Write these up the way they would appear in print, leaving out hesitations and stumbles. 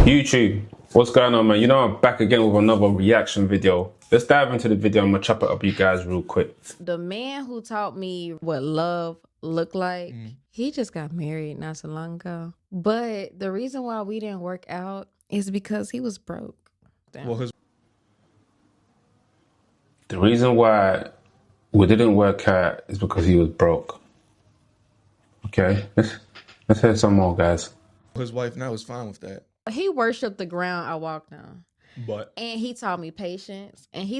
YouTube, what's going on, man? You know, I'm back again with another reaction video. Let's dive into the video. I'm gonna chop it up you guys real quick. The man who taught me what love looked like, he just got married not so long ago. But the reason why we didn't work out is because he was broke. The reason why we didn't work out is because he was broke. Okay, let's hear some more, guys. His wife now is fine with that. He worshiped the ground I walked on. But And he taught me patience. And he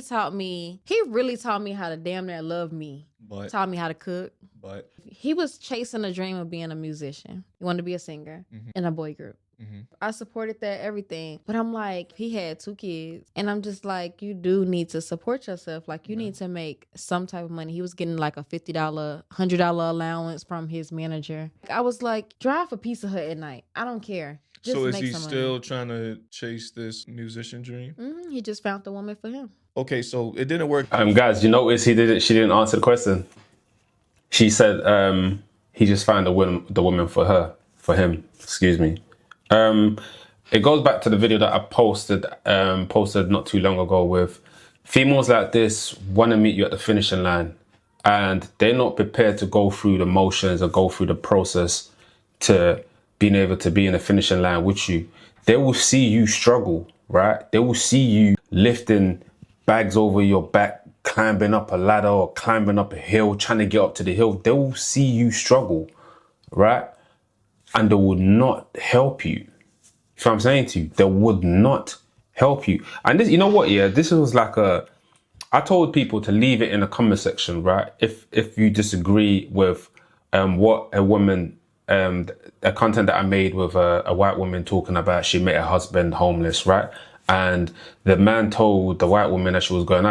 really taught me how to damn near love me. Taught me how to cook. But He was chasing a dream of being a musician. He wanted to be a singer in a boy group. I supported that, everything. But I'm like, he had 2 kids. And I'm just like, you do need to support yourself. Like, you need to make some type of money. He was getting like a $50, $100 allowance from his manager. I was like, drive a Pizza Hut at night. I don't care. Just so is make he some still money. trying to chase this musician dream? He just found the woman for him. Okay, so it didn't work. Guys, you notice she didn't answer the question. She said he just found the woman for him. Excuse me. It goes back to the video that I posted not too long ago with females like this want to meet you at the finishing line, and they're not prepared to go through the motions or go through the process to being able to be in the finishing line with you. They will see you struggle, right? They will see you lifting bags over your back, climbing up a ladder or climbing up a hill, trying to get up to the hill. They will see you struggle, right? And they will not help you. You know what I'm saying to you? They would not help you. And this, you know what? Yeah, this was like I told people to leave it in the comment section, right? If you disagree with what a woman, the content that I made with a white woman talking about she met her husband homeless, right? And the man told the white woman that he was going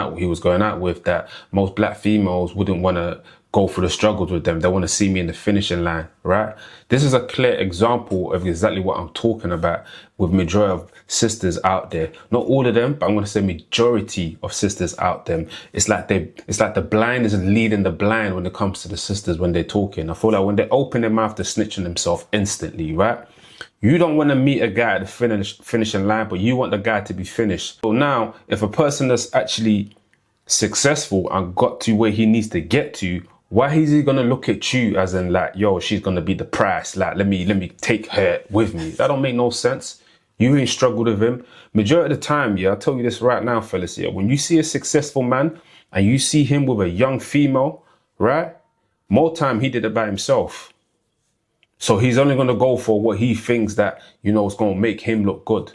out with that most black females wouldn't want to go through the struggles with them. They want to see me in the finishing line, right? This is a clear example of exactly what I'm talking about with majority of sisters out there. Not all of them, but I'm going to say majority of sisters out there. It's like the blind is leading the blind when it comes to the sisters when they're talking. I feel like when they open their mouth, they're snitching themselves instantly, right? You don't want to meet a guy at the finishing line, but you want the guy to be finished. So now, if a person that's actually successful and got to where he needs to get to, why is he gonna look at you as in like, yo, she's gonna be the prize, like let me take her with me? That don't make no sense. You ain't struggled with him. Majority of the time, yeah, I'll tell you this right now, fellas, yeah, when you see a successful man and you see him with a young female, right? More time he did it by himself. So he's only gonna go for what he thinks that, you know, is gonna make him look good.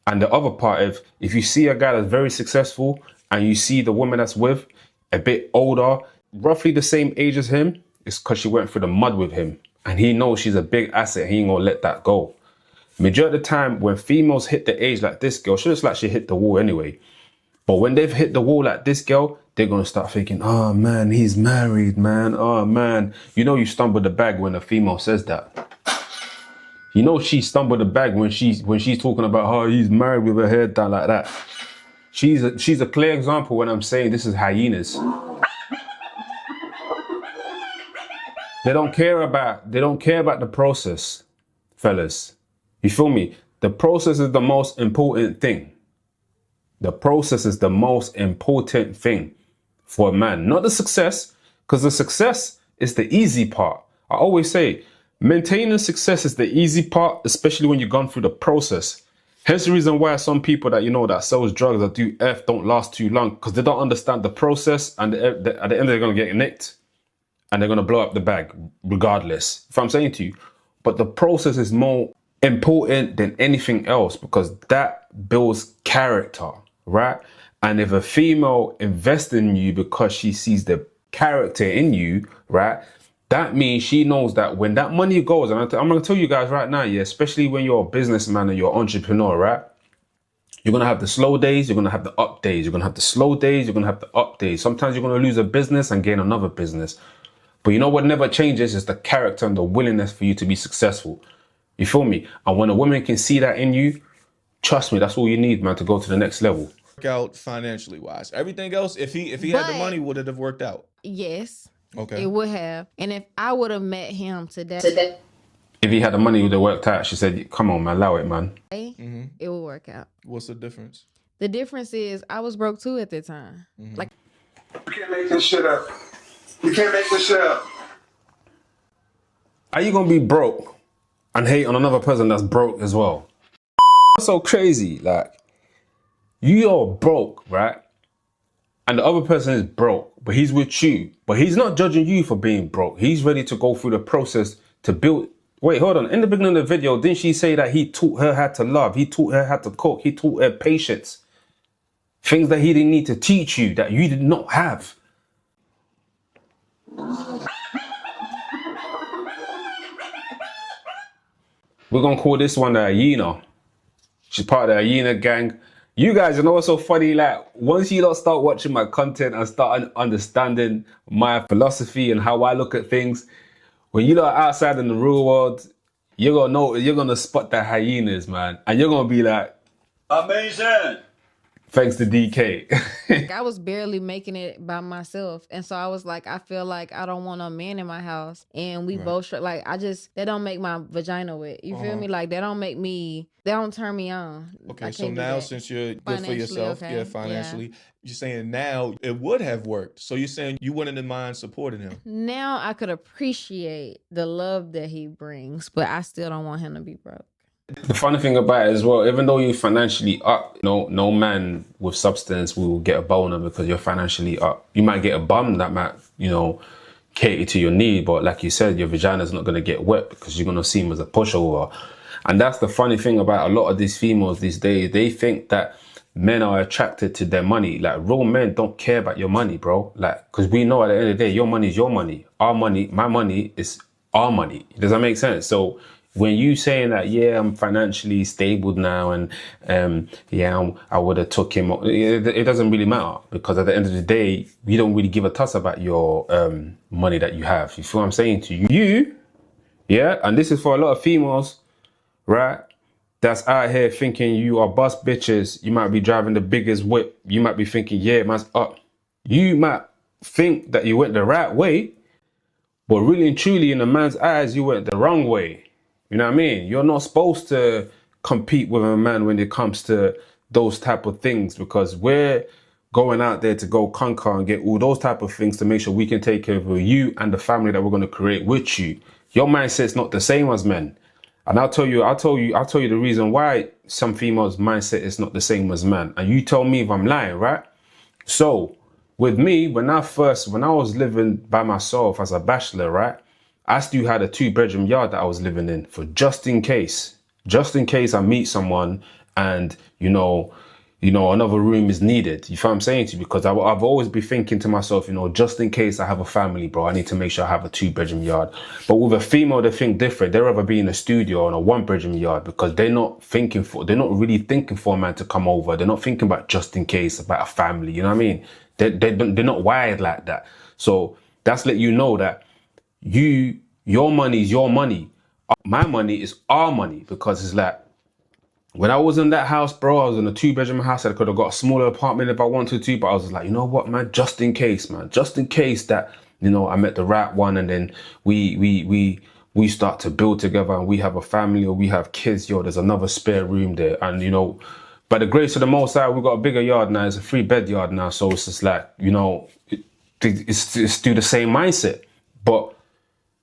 And the other part, if you see a guy that's very successful and you see the woman that's with a bit older, roughly the same age as him, it's because she went through the mud with him. And he knows she's a big asset. He ain't gonna let that go. Majority of the time, when females hit the age like this girl, she looks like she hit the wall anyway. But when they've hit the wall like this girl, they're gonna start thinking, oh man, he's married, man. Oh man. You know you stumbled the bag when a female says that. You know she stumbled the bag when she's talking about how he's married with her hair down like that. She's a clear example when I'm saying this is hyenas. They don't care about the process, fellas. You feel me? The process is the most important thing. The process is the most important thing for a man, not the success, because the success is the easy part. I always say, maintaining success is the easy part, especially when you've gone through the process. Hence the reason why some people that, you know, that sells drugs, that do F, don't last too long, because they don't understand the process, and at the end they're going to get nicked. And they're going to blow up the bag regardless. If I'm saying to you, but the process is more important than anything else because that builds character, right? And if a female invests in you because she sees the character in you, right? That means she knows that when that money goes, and I'm going to tell you guys right now, yeah, especially when you're a businessman and you're an entrepreneur, right? You're going to have the slow days, you're going to have the up days. You're going to have the slow days, you're going to have the up days. Sometimes you're going to lose a business and gain another business. But you know what never changes is the character and the willingness for you to be successful. You feel me? And when a woman can see that in you, trust me, that's all you need, man, to go to the next level. Work out financially wise. Everything else, if he had the money, would it have worked out? Yes. Okay. It would have. And if I would have met him today, If he had the money, he would have worked out. She said, come on, man, allow it, man. It will work out. What's the difference? The difference is I was broke too at the time. Like, You can't make this shit up. You can't make this shit up. Are you gonna be broke and hate on another person that's broke as well? That's so crazy. Like, you're broke, right? And the other person is broke, but he's with you. But he's not judging you for being broke. He's ready to go through the process to build. Wait, hold on. In the beginning of the video, didn't she say that he taught her how to love? He taught her how to cook. He taught her patience. Things that he didn't need to teach you that you did not have. We're going to call this one the hyena. She's part of the hyena gang. You guys, you know what's so funny? Like, once you lot start watching my content and start understanding my philosophy and how I look at things, when you lot are outside in the real world, you're going to know, you're going to spot the hyenas, man. And you're going to be like, amazing. Thanks to DK. I was barely making it by myself. And so I was like, I feel like I don't want a man in my house. And we both, like, that don't make my vagina wet. You feel me? Like, that don't turn me on. Okay, so now since you're good for yourself, financially, you're saying now it would have worked. So you're saying you wouldn't mind supporting him. Now I could appreciate the love that he brings, but I still don't want him to be broke. The funny thing about it as well, even though you're financially up, no man with substance will get a boner because you're financially up. You might get a bum that might, cater to your need, but like you said, your vagina's not going to get wet because you're going to see him as a pushover. And that's the funny thing about a lot of these females these days. They think that men are attracted to their money. Like, real men don't care about your money, bro. Like, because we know at the end of the day, your money is your money. Our money, my money is our money. Does that make sense? So when you saying that, yeah, I'm financially stable now and I would have took him, it doesn't really matter because at the end of the day, we don't really give a toss about your money that you have. You feel what I'm saying to you? Yeah, and this is for a lot of females, right? That's out here thinking you are bust bitches. You might be driving the biggest whip. You might be thinking, yeah, man's up. You might think that you went the right way, but really and truly in a man's eyes, you went the wrong way. You know what I mean? You're not supposed to compete with a man when it comes to those type of things because we're going out there to go conquer and get all those type of things to make sure we can take care of you and the family that we're going to create with you. Your mindset's not the same as men. And I'll tell you the reason why some females' mindset is not the same as men. And you tell me if I'm lying, right? So with me, when I was living by myself as a bachelor, right? I still had a 2-bedroom yard that I was living in for just in case I meet someone and, another room is needed. You feel what I'm saying to you? Because I've always been thinking to myself, just in case I have a family, bro, I need to make sure I have a 2-bedroom yard. But with a female, they think different. They'd rather be in a studio or in a 1-bedroom yard because they're not really thinking for a man to come over. They're not thinking about just in case, about a family. You know what I mean? They're not wired like that. So that's let you know that your money is your money. My money is our money because it's like, when I was in that house, bro, I was in a 2-bedroom house. I could have got a smaller apartment if I wanted to, but I was like, you know what, man, just in case that, I met the right one and then we start to build together and we have a family or we have kids, there's another spare room there. And, by the grace of the Most High, we got a bigger yard now. It's a 3-bed yard now. So it's just like, it's still the same mindset. But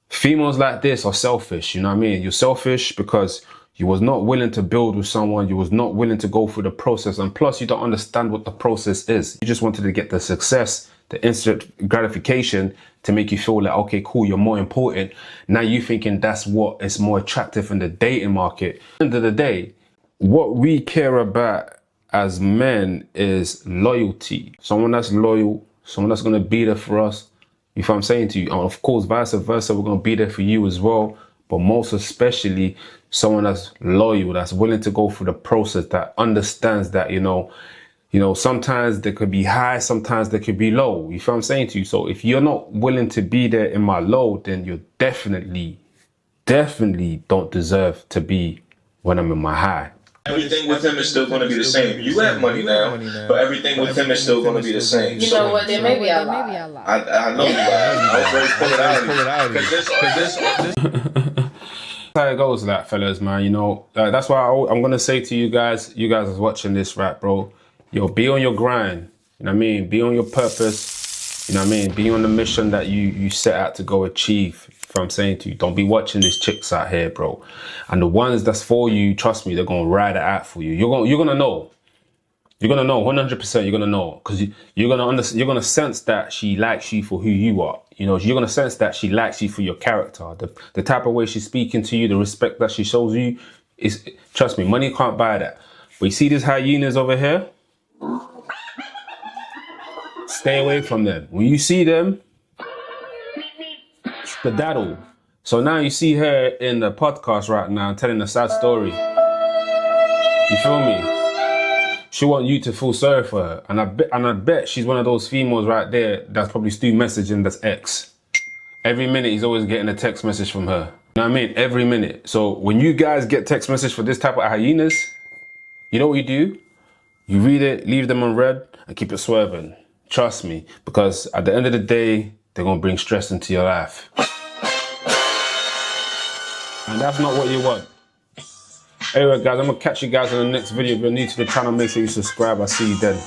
females like this are selfish, you know what I mean? You're selfish because you was not willing to build with someone. You was not willing to go through the process. And plus, you don't understand what the process is. You just wanted to get the success, the instant gratification to make you feel like, okay, cool, you're more important. Now you thinking that's what is more attractive in the dating market. At the end of the day, what we care about as men is loyalty. Someone that's loyal, someone that's going to be there for us. You know what I'm saying to you? And of course, vice versa, we're going to be there for you as well. But most especially, someone that's loyal, that's willing to go through the process, that understands that, sometimes they could be high, sometimes they could be low. You feel what I'm saying to you? So if you're not willing to be there in my low, then you definitely don't deserve to be when I'm in my high. Everything with him is still going to be the same. You have money now, but everything with him is still going to be the same. You know what? Then maybe I lied. I know you lied. I was ready to pull it out. That's how it goes, that fellas, man. You know, that's why I'm gonna say to you guys is watching this, right, bro? Yo, be on your grind. You know what I mean? Be on your purpose. You know what I mean? Be on the mission that you set out to go achieve. If I'm saying to you, don't be watching these chicks out here, bro. And the ones that's for you, trust me, they're gonna ride it out for you. You're gonna know. You're gonna know 100%. You're gonna know because you're gonna sense that she likes you for who you are. You know, you're gonna sense that she likes you for your character, the type of way she's speaking to you, the respect that she shows you. Is, trust me, money can't buy that. But you see these hyenas over here? Stay away from them. When you see them, skedaddle. So now you see her in the podcast right now telling a sad story. You feel me? She want you to feel sorry for her. And I bet she's one of those females right there that's probably still messaging that's ex. Every minute he's always getting a text message from her. You know what I mean? Every minute. So when you guys get text message for this type of hyenas, you know what you do? You read it, leave them unread, and keep it swerving. Trust me. Because at the end of the day, they're going to bring stress into your life. And that's not what you want. Anyway, guys, I'm going to catch you guys in the next video. If you're new to the channel, make sure you subscribe. I'll see you then.